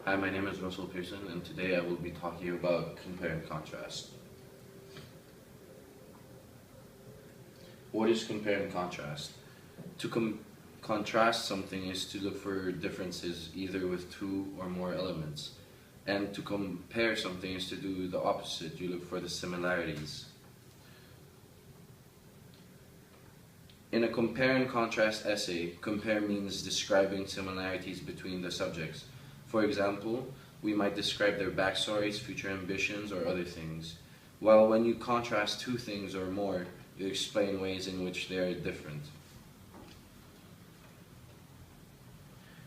Hi, my name is Russel Pierson, and today I will be talking about compare and contrast. What is compare and contrast? To contrast something is to look for differences either with two or more elements. And to compare something is to do the opposite, you look for the similarities. In a compare and contrast essay, compare means describing similarities between the subjects. For example, we might describe their backstories, future ambitions, or other things. While when you contrast two things or more, you explain ways in which they are different.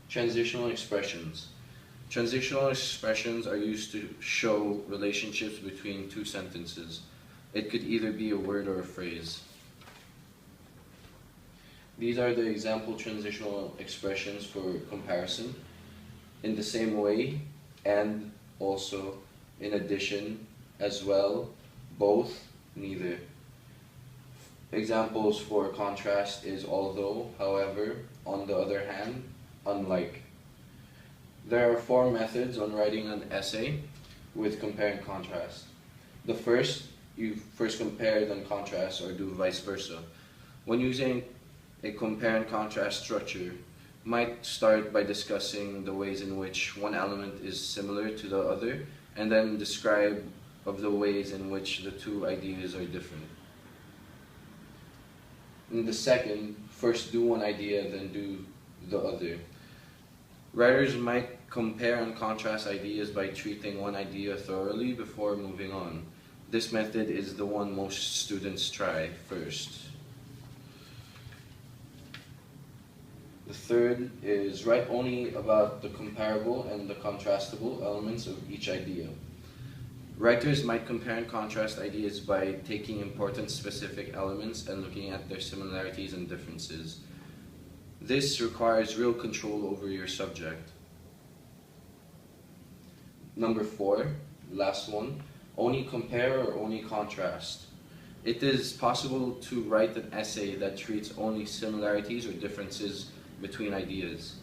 Transitional expressions. Transitional expressions are used to show relationships between two sentences. It could either be a word or a phrase. These are the example transitional expressions for comparison. In the same way, and, also, in addition, as well, both, neither. Examples for contrast is although, however, on the other hand, unlike. There are four methods on writing an essay with compare and contrast. The first, you first compare then contrast, or do vice versa. When using a compare and contrast structure, might start by discussing the ways in which one element is similar to the other, and then describe of the ways in which the two ideas are different. In the second, first do one idea, then do the other. Writers might compare and contrast ideas by treating one idea thoroughly before moving on. This method is the one most students try first. The third is write only about the comparable and the contrastable elements of each idea. Writers might compare and contrast ideas by taking important specific elements and looking at their similarities and differences. This requires real control over your subject. Number 4, last one, only compare or only contrast. It is possible to write an essay that treats only similarities or differences between ideas.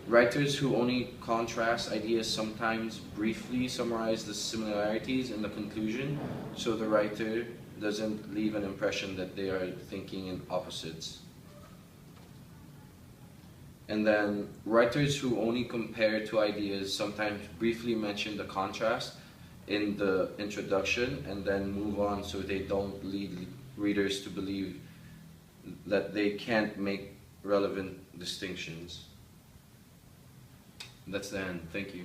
Writers who only contrast ideas sometimes briefly summarize the similarities in the conclusion, so the writer doesn't leave an impression that they are thinking in opposites. And then writers who only compare two ideas sometimes briefly mention the contrast in the introduction and then move on, so they don't lead readers to believe that they can't make relevant distinctions. That's the end. Thank you.